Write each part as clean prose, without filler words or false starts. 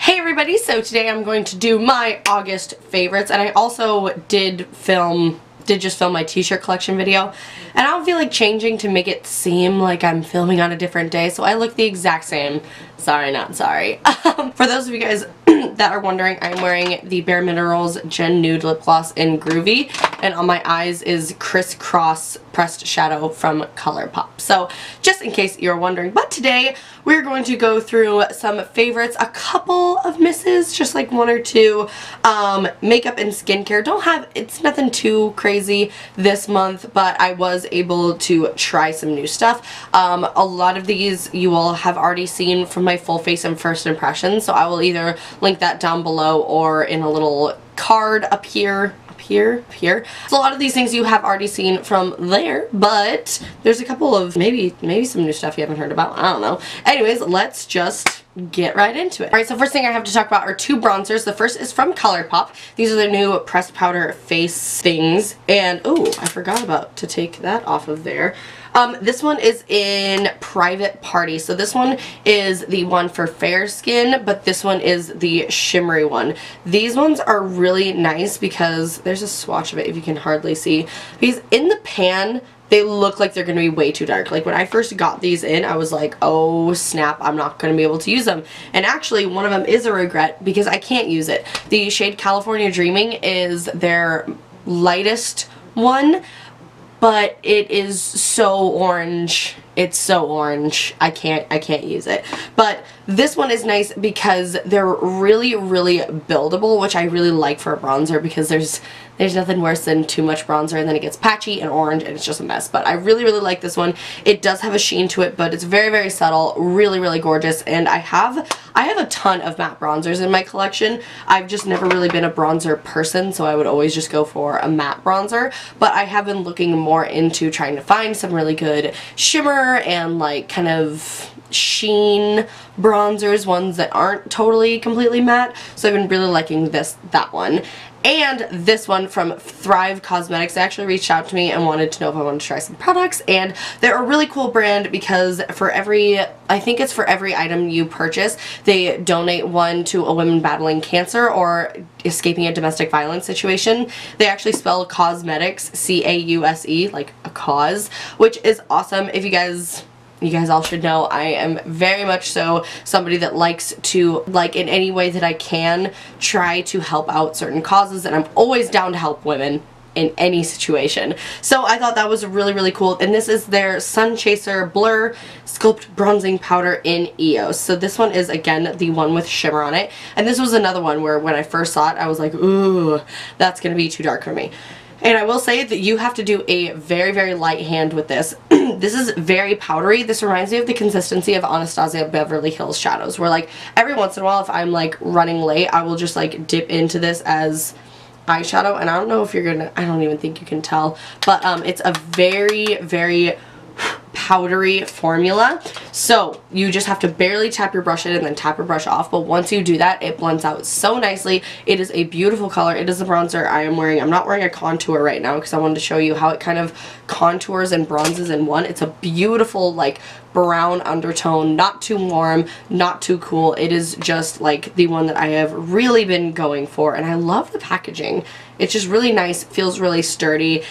Hey everybody, so today I'm going to do my August favorites, and I also did just film my t-shirt collection video, and I don't feel like changing to make it seem like I'm filming on a different day, so I look the exact same. Sorry, not sorry. For those of you guys that are wondering, I'm wearing the Bare Minerals Gen Nude Lip Gloss in Groovy, and on my eyes is Crisscross Pressed Shadow from Colourpop. So, just in case you're wondering, but today we're going to go through some favorites, a couple of misses, just like one or two. Makeup and skincare, it's nothing too crazy this month, but I was able to try some new stuff. A lot of these you will have already seen from my full face and first impressions, so I will either link that down below or in a little card up here. So a lot of these things you have already seen from there, but there's a couple of maybe some new stuff you haven't heard about. I don't know. Anyways, let's just get right into it. Alright, so first thing I have to talk about are two bronzers. The first is from Colourpop. These are their new pressed powder face things, and oh, I forgot about to take that off of there. This one is in Private Party. So this one is the one for fair skin, but this one is the shimmery one. These ones are really nice because there's a swatch of it if you can hardly see. Because in the pan, they look like they're going to be way too dark. Like when I first got these in, I was like, oh snap, I'm not going to be able to use them. And actually, one of them is a regret because I can't use it. The shade California Dreaming is their lightest one, but it is so orange. It's so orange. I can't use it. But this one is nice because they're really buildable, which I really like for a bronzer because there's nothing worse than too much bronzer and then it gets patchy and orange and it's just a mess. But I really like this one. It does have a sheen to it, but it's very subtle, really gorgeous. And I have a ton of matte bronzers in my collection. I've just never really been a bronzer person, so I would always just go for a matte bronzer. But I have been looking more into trying to find some really good shimmer and like kind of sheen bronzers, ones that aren't totally completely matte. So I've been really liking that one. And this one from Thrive Causemetics. They actually reached out to me and wanted to know if I wanted to try some products, and they're a really cool brand because I think it's for every item you purchase, they donate one to a woman battling cancer or escaping a domestic violence situation. They actually spell Causemetics, C-A-U-S-E, like a cause, which is awesome. If you guys all should know, I am very much so somebody that likes to, like, in any way that I can, try to help out certain causes, and I'm always down to help women in any situation. So I thought that was really cool, and this is their Sunchaser Blur Sculpt Bronzing Powder in EOS. So this one is, again, the one with shimmer on it, and this was another one where when I first saw it, I was like, ooh, that's gonna be too dark for me. And I will say that you have to do a very light hand with this. This is very powdery. This reminds me of the consistency of Anastasia Beverly Hills shadows, where like every once in a while if I'm like running late, I will just like dip into this as eyeshadow. And I don't know if you're gonna, I don't even think you can tell, but it's a very powdery formula. So you just have to barely tap your brush in and then tap your brush off, but once you do that, it blends out so nicely. It is a beautiful color. It is the bronzer I am wearing. I'm not wearing a contour right now because I wanted to show you how it kind of contours and bronzes in one. It's a beautiful like brown undertone, not too warm, not too cool. It is just like the one that I have really been going for, and I love the packaging. It's just really nice, feels really sturdy,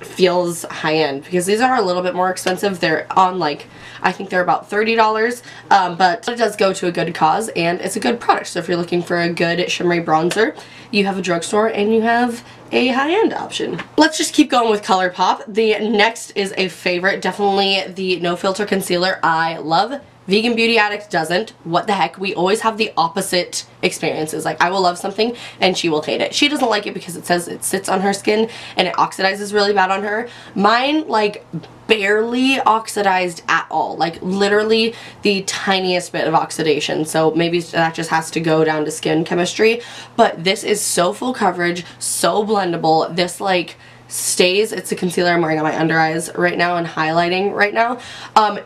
feels high-end because these are a little bit more expensive. They're on like, I think they're about $30, but it does go to a good cause and it's a good product. So if you're looking for a good shimmery bronzer, you have a drugstore and you have a high-end option. Let's just keep going with Colourpop. The next is a favorite, definitely the No Filter Concealer. I love. Vegan Beauty Addict doesn't. What the heck? We always have the opposite experiences. Like, I will love something and she will hate it. She doesn't like it because it says it sits on her skin and it oxidizes really bad on her. Mine, like, barely oxidized at all. Like, literally the tiniest bit of oxidation. So maybe that just has to go down to skin chemistry. But this is so full coverage, so blendable. This, like, stays. It's a concealer I'm wearing on my under eyes right now and highlighting right now.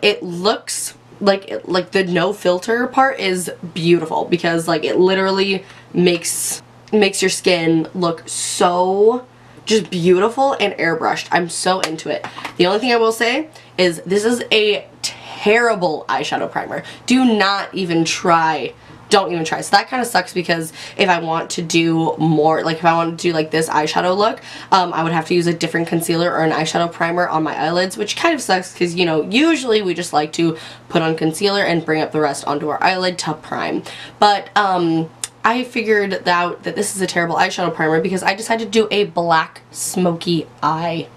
It looks like the no filter part is beautiful because like it literally makes your skin look so just beautiful and airbrushed. I'm so into it. The only thing I will say is this is a terrible eyeshadow primer. Do not even try don't even try. So that kind of sucks because if I want to do more, like if I want to do like this eyeshadow look, I would have to use a different concealer or an eyeshadow primer on my eyelids, which kind of sucks because, you know, usually we just like to put on concealer and bring up the rest onto our eyelid to prime. But I figured out that this is a terrible eyeshadow primer because I decided to do a black smoky eye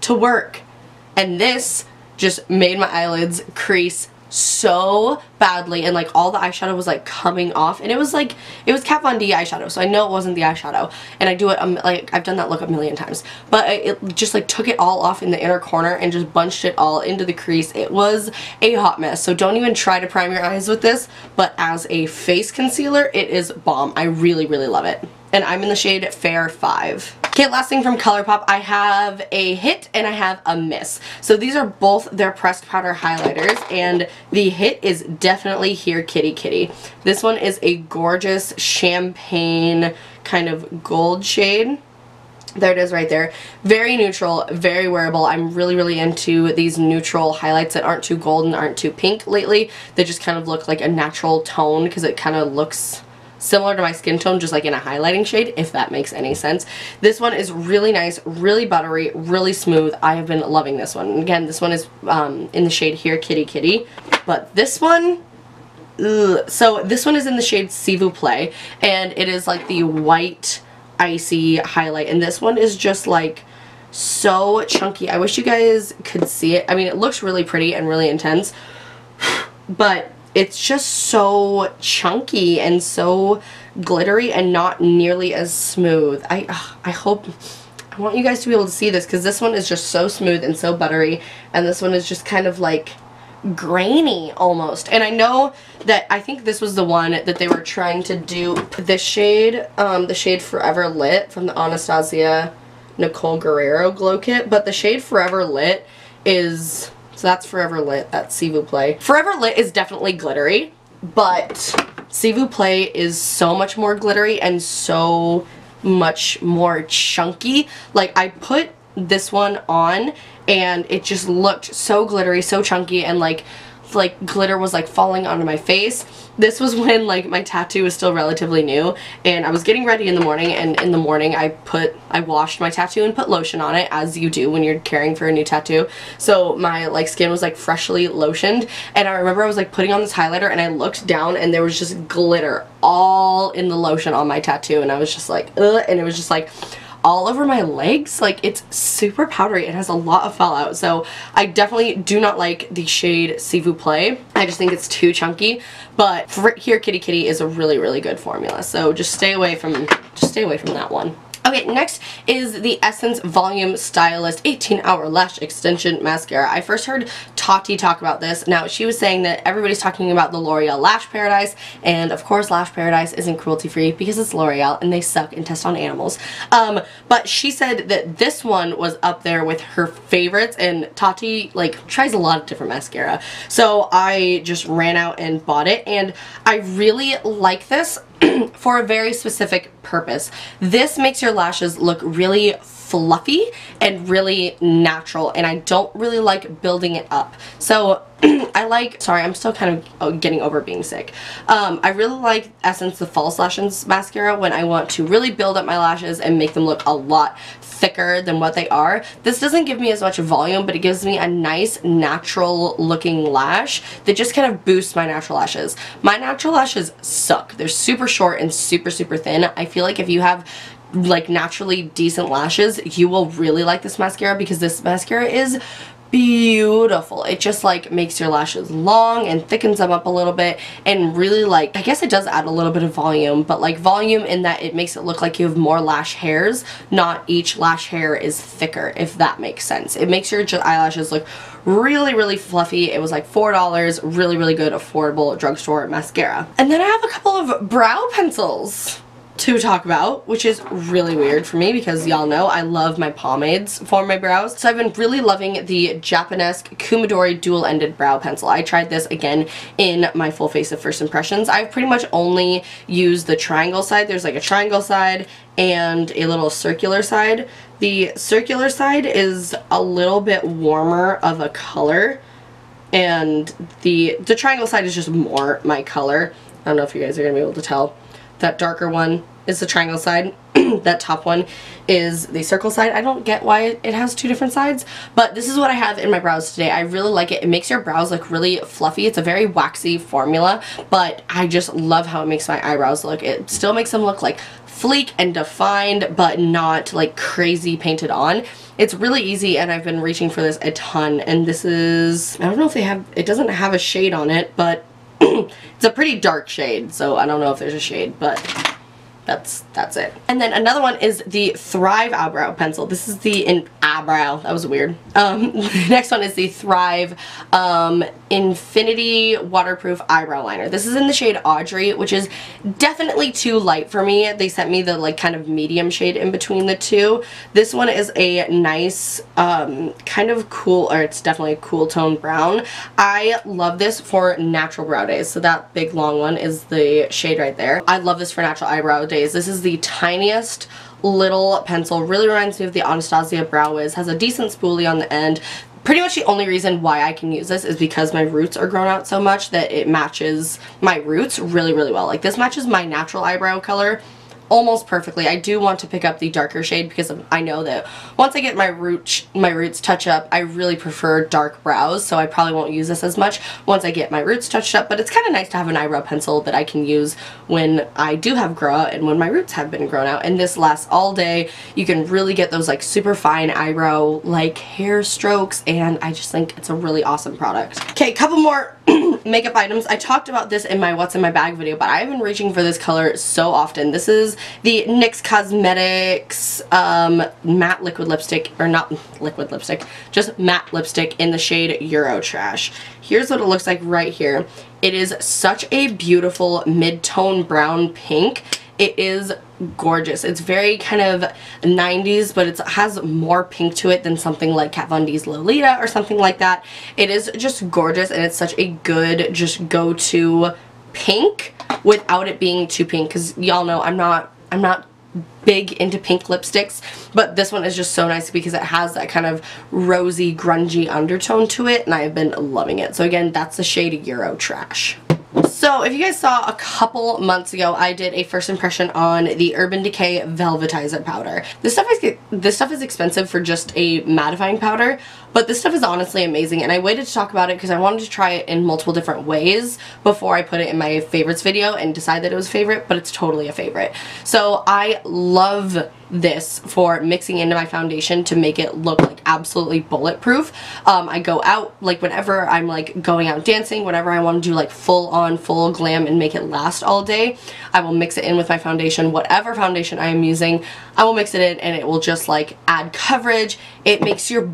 to work. And this just made my eyelids crease so badly, and like all the eyeshadow was like coming off, and it was Kat Von D eyeshadow, so I know it wasn't the eyeshadow, and I do it like I've done that look a million times, but it just like took it all off in the inner corner and just bunched it all into the crease. It was a hot mess. So don't even try to prime your eyes with this, but as a face concealer it is bomb. I really love it, and I'm in the shade Fair 5. Okay, last thing from Colourpop, I have a hit and I have a miss. So these are both their pressed powder highlighters, and the hit is definitely Here Kitty Kitty. This one is a gorgeous champagne kind of gold shade. There it is right there. Very neutral, very wearable. I'm really into these neutral highlights that aren't too gold and aren't too pink lately. They just kind of look like a natural tone because it kind of looks similar to my skin tone, just like in a highlighting shade, if that makes any sense. This one is really nice, really buttery, really smooth. I have been loving this one. And again, this one is in the shade Here Kitty Kitty. But this one, ugh. So this one is in the shade S'il vous plaît, and it is like the white icy highlight, and this one is just like so chunky. I wish you guys could see it. I mean, it looks really pretty and really intense, but it's just so chunky and so glittery and not nearly as smooth. I want you guys to be able to see this because this one is just so smooth and so buttery, and this one is just kind of like grainy almost. And I know that I think this was the one that they were trying to do this shade, the shade Forever Lit from the Anastasia Nicole Guerrero Glow Kit, but the shade Forever Lit is... So that's Forever Lit, that's S'il vous plaît. Forever Lit is definitely glittery, but S'il vous plaît is so much more glittery and so much more chunky. Like, I put this one on and it just looked so glittery, so chunky, and like glitter was like falling onto my face. This was when like my tattoo was still relatively new, and I was getting ready in the morning, and in the morning I washed my tattoo and put lotion on it, as you do when you're caring for a new tattoo. So my like skin was like freshly lotioned, and I remember I was like putting on this highlighter and I looked down and there was just glitter all in the lotion on my tattoo, and I was just like, ugh, and it was just like all over my legs. Like, it's super powdery. It has a lot of fallout, so I definitely do not like the shade S'il vous plaît. I just think it's too chunky, but Here Kitty Kitty is a really good formula, so just stay away from that one. Okay, next is the Essence Volume Stylist 18-Hour Lash Extension Mascara. I first heard Tati talk about this. Now, she was saying that everybody's talking about the L'Oreal Lash Paradise, and of course Lash Paradise isn't cruelty-free because it's L'Oreal and they suck and test on animals. But she said that this one was up there with her favorites, and Tati like tries a lot of different mascara. So I just ran out and bought it, and I really like this for a very specific purpose. This makes your lashes look really fluffy and really natural, and I don't really like building it up. So I like, sorry, I'm still kind of getting over being sick. I really like Essence the False Lashes Mascara when I want to really build up my lashes and make them look a lot thicker than what they are. This doesn't give me as much volume, but it gives me a nice natural looking lash that just kind of boosts my natural lashes. My natural lashes suck. They're super short and super thin. I feel like if you have like naturally decent lashes, you will really like this mascara because this mascara is beautiful. It just like makes your lashes long and thickens them up a little bit, and really, like, I guess it does add a little bit of volume, but like volume in that it makes it look like you have more lash hairs, not each lash hair is thicker, if that makes sense. It makes your eyelashes look really fluffy. It was like $4, really good, affordable drugstore mascara. And then I have a couple of brow pencils to talk about, which is really weird for me because y'all know I love my pomades for my brows. So I've been really loving the Japonesque Kumadori dual-ended brow pencil. I tried this again in my full face of first impressions. I've pretty much only used the triangle side. There's like a triangle side and a little circular side. The circular side is a little bit warmer of a color, and the triangle side is just more my color. don't know if you guys are going to be able to tell. That darker one is the triangle side. That top one is the circle side. I don't get why it has two different sides, but this is what I have in my brows today. I really like it. It makes your brows look really fluffy. It's a very waxy formula, but I just love how it makes my eyebrows look. It still makes them look like sleek and defined, but not like crazy painted on. It's really easy, and I've been reaching for this a ton, and this is, I don't know if they have, it doesn't have a shade on it, but it's a pretty dark shade, so I don't know if there's a shade, but that's it. And then another one is the Thrive Eyebrow Pencil. This is the eyebrow. That was weird. Next one is the Thrive Infinity Waterproof Eyebrow Liner. This is in the shade Audrey, which is definitely too light for me. They sent me the like kind of medium shade in between the two. This one is a nice kind of cool, or it's definitely a cool tone brown. I love this for natural brow days. So that big long one is the shade right there. I love this for natural eyebrow days. This is the tiniest little pencil. Really reminds me of the Anastasia Brow Wiz. Has a decent spoolie on the end. Pretty much the only reason why I can use this is because my roots are grown out so much that it matches my roots really, really well. Like this matches my natural eyebrow color almost perfectly. I do want to pick up the darker shade because I know that once I get my roots touch up, I really prefer dark brows, so I probably won't use this as much once I get my roots touched up, but it's kind of nice to have an eyebrow pencil that I can use when I do have grow out and when my roots have been grown out, and this lasts all day. You can really get those like super fine eyebrow like hair strokes, and I just think it's a really awesome product. Okay, a couple more makeup items. I talked about this in my what's in my bag video, but I've been reaching for this color so often. This is the NYX Cosmetics matte liquid lipstick, or not liquid lipstick, just matte lipstick in the shade Euro Trash. Here's what it looks like right here. It is such a beautiful mid-tone brown pink. It is gorgeous. It's very kind of 90s, but it has more pink to it than something like Kat Von D's Lolita or something like that. It is just gorgeous, and it's such a good just go-to pink without it being too pink, because y'all know I'm not big into pink lipsticks, but this one is just so nice because it has that kind of rosy, grungy undertone to it, and I've been loving it. So again, that's the shade Euro Trash. So if you guys saw a couple months ago, I did a first impression on the Urban Decay Velvetizer powder. This stuff is expensive for just a mattifying powder, but this stuff is honestly amazing, and I waited to talk about it because I wanted to try it in multiple different ways before I put it in my favorites video and decide that it was a favorite, but it's totally a favorite. So I love this for mixing into my foundation to make it look like absolutely bulletproof. I go out, like whenever I'm like going out dancing, whenever I want to do like full glam and make it last all day, I will mix it in with my foundation. Whatever foundation I am using, I will mix it in, and it will just like add coverage. It makes your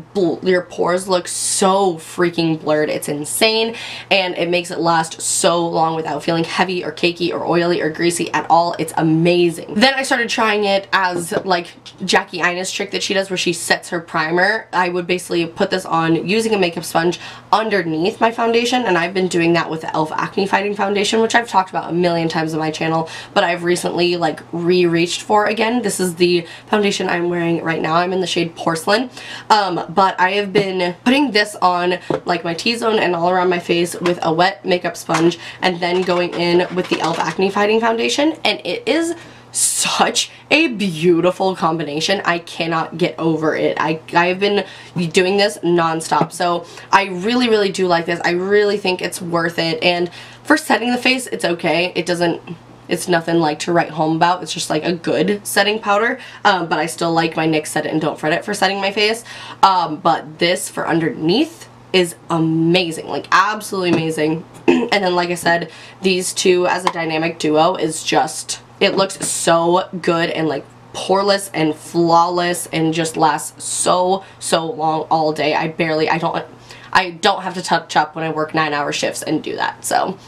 pores look so freaking blurred. It's insane, and it makes it last so long without feeling heavy or cakey or oily or greasy at all. It's amazing. Then I started trying it as like Jackie Ina's trick that she does where she sets her primer. I would basically put this on using a makeup sponge underneath my foundation, and I've been doing that with the e.l.f. Acne Fighting Foundation, which I've talked about a million times on my channel, but I've recently like re-reached for again. This is the foundation I'm wearing right now. I'm in the shade Porcelain, but I have been putting this on like my T-zone and all around my face with a wet makeup sponge, and then going in with the e.l.f. Acne Fighting Foundation, and it is such a beautiful combination. I cannot get over it. I've been doing this non-stop, so I really, really do like this. I really think it's worth it, and for setting the face, it's okay. It's nothing like to write home about. It's just like a good setting powder, but I still like my NYX Set It and Don't Fret It for setting my face, but this for underneath is amazing, like absolutely amazing. And then like I said, these two as a dynamic duo is just, it looks so good and like poreless and flawless and just lasts so long all day. I don't have to touch up when I work 9-hour shifts and do that, so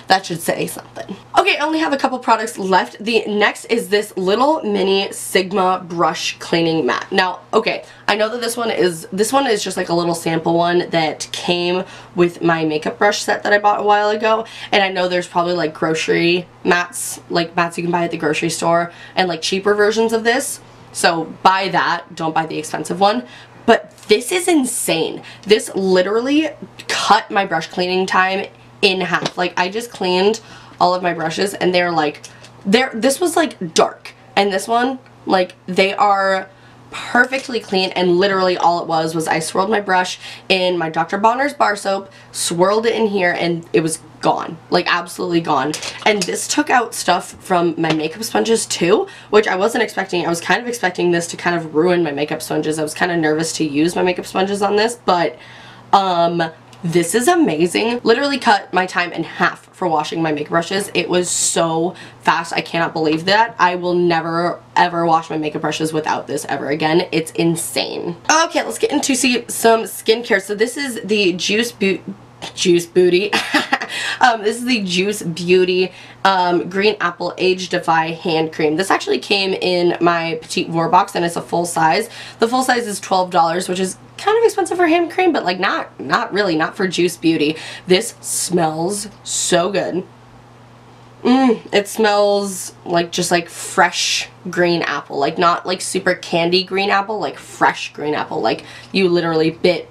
that should say something. Okay, I only have a couple products left. The next is this little mini Sigma brush cleaning mat. Now, okay, I know that this one is just like a little sample one that came with my makeup brush set that I bought a while ago, and I know there's probably like grocery mats, like mats you can buy at the grocery store, and like cheaper versions of this. So buy that, don't buy the expensive one. But this is insane. This literally cut my brush cleaning time in half. Like I just cleaned all of my brushes, and they're like, this was like dark, and this one, like, they are perfectly clean, and literally all it was I swirled my brush in my Dr. Bonner's bar soap, swirled it in here, and it was gone. Like, absolutely gone. And this took out stuff from my makeup sponges too, which I wasn't expecting. I was kind of expecting this to kind of ruin my makeup sponges. I was kind of nervous to use my makeup sponges on this, but this is amazing. Literally cut my time in half for washing my makeup brushes. It was so fast. I cannot believe that. I will never ever wash my makeup brushes without this ever again. It's insane. Okay, let's get into some skincare. So this is the Juice Booty. This is the Juice Beauty Green Apple Age Defy Hand Cream. This actually came in my Petite Vour box, and it's a full size. The full size is $12, which is kind of expensive for hand cream, but like not really, not for Juice Beauty. This smells so good. It smells like just like fresh green apple, like not like super candy green apple, like fresh green apple, like you literally bit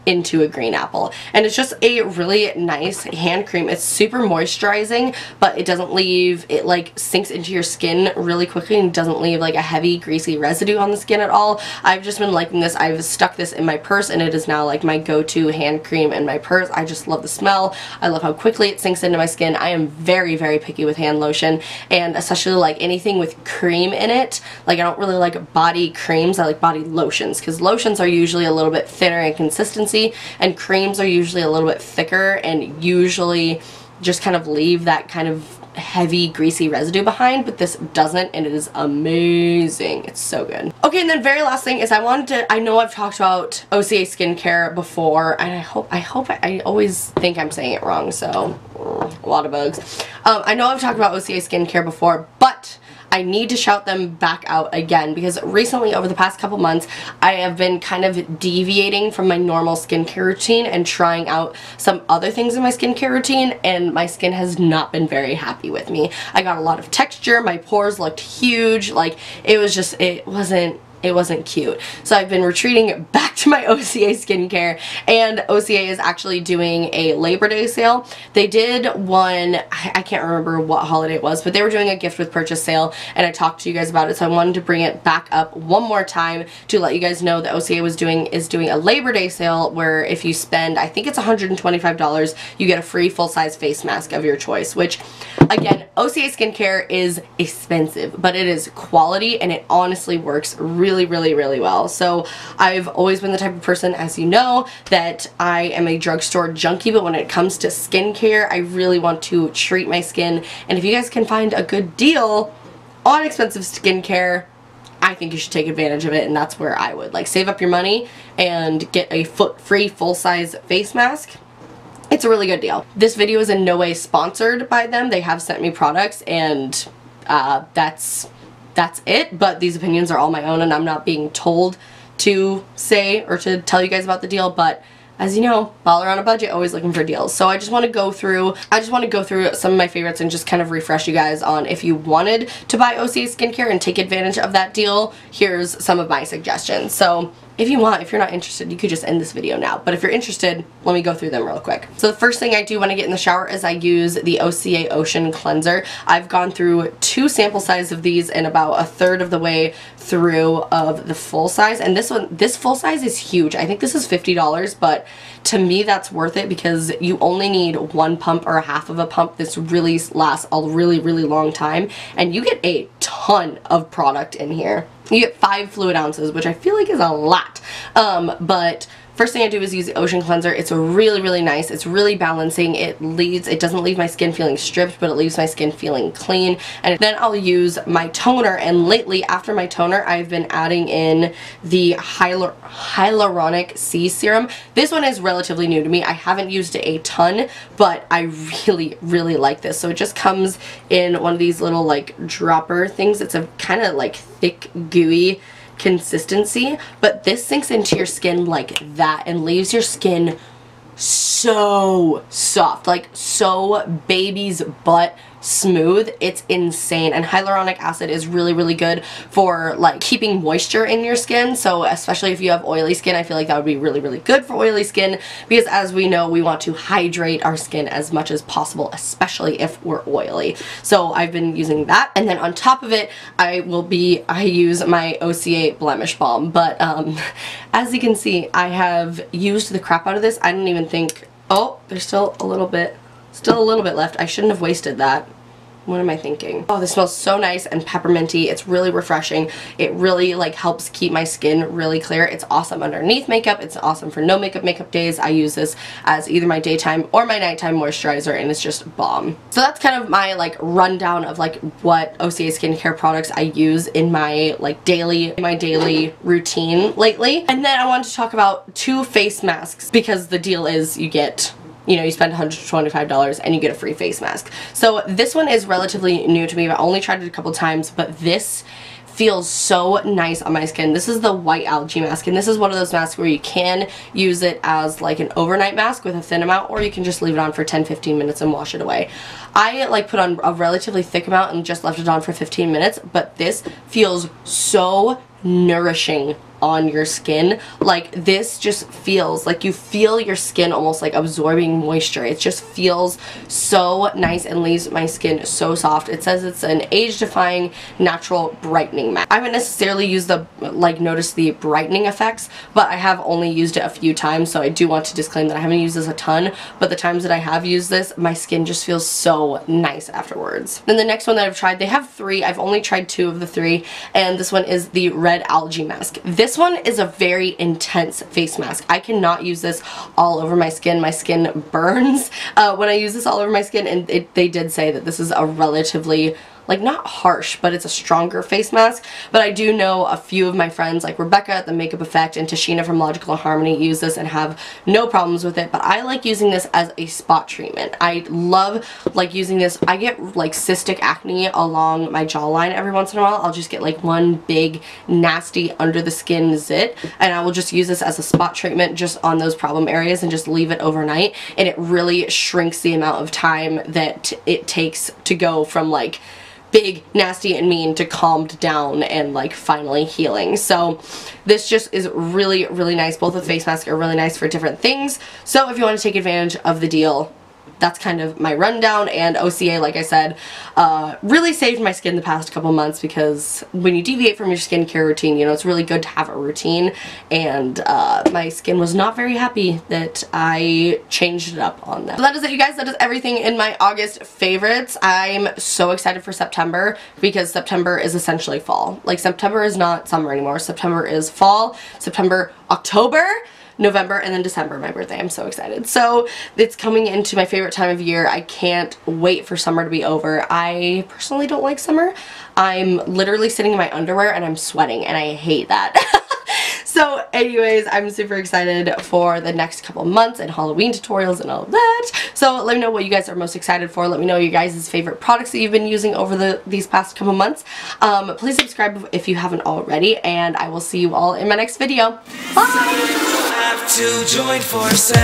into a green apple. And it's just a really nice hand cream. It's super moisturizing, but it doesn't leave, it like sinks into your skin really quickly and doesn't leave like a heavy greasy residue on the skin at all. I've just been liking this. I've stuck this in my purse, and it is now like my go-to hand cream in my purse. I just love the smell. I love how quickly it sinks into my skin. I am very, very picky with hand lotion, and especially like anything with cream in it. Like, I don't really like body creams. I like body lotions, because lotions are usually a little bit thinner in consistency, and creams are usually a little bit thicker and usually just kind of leave that kind of heavy greasy residue behind, but this doesn't, and it is amazing. It's so good. Okay, and then very last thing is I know I've talked about Osea skincare before, and I always think I'm saying it wrong, so a lot of bugs. I know I've talked about Osea skincare before, but I need to shout them back out again, because recently, over the past couple months, I have been kind of deviating from my normal skincare routine and trying out some other things in my skincare routine, and my skin has not been very happy with me. I got a lot of texture, my pores looked huge, like it wasn't cute. So I've been retreating back to my Osea skincare, and Osea is actually doing a Labor Day sale. They did one, I can't remember what holiday it was, but they were doing a gift with purchase sale, and I talked to you guys about it, so I wanted to bring it back up one more time to let you guys know that Osea is doing a Labor Day sale where if you spend, I think it's $125, you get a free full-size face mask of your choice, which, again, Osea skincare is expensive, but it is quality, and it honestly works really well. So I've always been the type of person, as you know, that I am a drugstore junkie, but when it comes to skincare, I really want to treat my skin, and if you guys can find a good deal on expensive skincare, I think you should take advantage of it, and that's where I would. Like, save up your money and get a free full-size face mask. It's a really good deal. This video is in no way sponsored by them. They have sent me products, and that's it, but these opinions are all my own, and I'm not being told to say or to tell you guys about the deal, but as you know, baller on a budget, always looking for deals. So I just want to go through some of my favorites and just kind of refresh you guys on, if you wanted to buy Osea skincare and take advantage of that deal, here's some of my suggestions. So if you want, if you're not interested, you could just end this video now. But if you're interested, let me go through them real quick. So the first thing I do when I get in the shower is I use the Osea Ocean Cleanser. I've gone through 2 sample sizes of these and about a third of the way through of the full size. And this full size is huge. I think this is $50, but to me that's worth it because you only need 1 pump or a half of a pump. This really lasts a really long time, and you get a ton of product in here. You get 5 fluid ounces, which I feel like is a lot. But first thing I do is use the Ocean Cleanser. It's really nice. It's really balancing. It doesn't leave my skin feeling stripped, but it leaves my skin feeling clean. And then I'll use my toner, and lately after my toner I've been adding in the Hyaluronic C serum. This one is relatively new to me. I haven't used it a ton, but I really like this. So it just comes in one of these little like dropper things. It's a kind of like thick, gooey consistency, but this sinks into your skin like that and leaves your skin so soft, like so baby's butt smooth. It's insane. And hyaluronic acid is really, really good for like keeping moisture in your skin. So especially if you have oily skin, I feel like that would be really, really good for oily skin, because as we know, we want to hydrate our skin as much as possible, especially if we're oily. So I've been using that. And then on top of it, I use my Osea Blemish Balm. But as you can see, I have used the crap out of this. I don't even think, oh, there's still a little bit left. I shouldn't have wasted that. What am I thinking? Oh, this smells so nice and pepperminty. It's really refreshing. It really like helps keep my skin really clear. It's awesome underneath makeup. It's awesome for no makeup days. I use this as either my daytime or my nighttime moisturizer, and it's just bomb. So that's kind of my like rundown of like what Osea skincare products I use in my like daily routine lately. And then I wanted to talk about 2 face masks, because the deal is you get, you know, you spend $125 and you get a free face mask. So this one is relatively new to me. I've only tried it a couple times, but this feels so nice on my skin. This is the white algae mask, and this is one of those masks where you can use it as like an overnight mask with a thin amount, or you can just leave it on for 10-15 minutes and wash it away. I like put on a relatively thick amount and just left it on for 15 minutes, but this feels so nourishing on your skin. Like this just feels like you feel your skin almost like absorbing moisture. It just feels so nice and leaves my skin so soft. It says it's an age-defying natural brightening mask. I haven't necessarily used the noticed the brightening effects, but I have only used it a few times, so I do want to disclaim that I haven't used this a ton, but the times that I have used this, my skin just feels so nice afterwards. Then the next one that I've tried, they have 3. I've only tried 2 of the 3, and this one is the red algae mask. This one is a very intense face mask. I cannot use this all over my skin. My skin burns when I use this all over my skin, and they did say that this is a relatively, like, not harsh, but it's a stronger face mask. But I do know a few of my friends, like Rebecca at The Makeup Effect and Tashina from Logical Harmony, use this and have no problems with it. But I like using this as a spot treatment. I love like using this. I get like cystic acne along my jawline every once in a while. I'll just get like one big nasty under the skin zit, and I will just use this as a spot treatment just on those problem areas and just leave it overnight, and it really shrinks the amount of time that it takes to go from like big, nasty, and mean to calmed down and like finally healing. So this just is really, really nice. Both the face masks are really nice for different things. So if you want to take advantage of the deal, that's kind of my rundown. And Osea, like I said, really saved my skin the past couple months, because when you deviate from your skincare routine, you know, it's really good to have a routine, and my skin was not very happy that I changed it up on them. So that is it, you guys. That is everything in my August favorites. I'm so excited for September, because September is essentially fall. Like, September is not summer anymore. September is fall. September, October, November, and then December, my birthday. I'm so excited. So it's coming into my favorite time of year. I can't wait for summer to be over. I personally don't like summer. I'm literally sitting in my underwear and I'm sweating, and I hate that. So anyways, I'm super excited for the next couple months and Halloween tutorials and all of that. So let me know what you guys are most excited for. Let me know your guys' favorite products that you've been using over these past couple months. Please subscribe if you haven't already, and I will see you all in my next video. Bye! Have to join forces.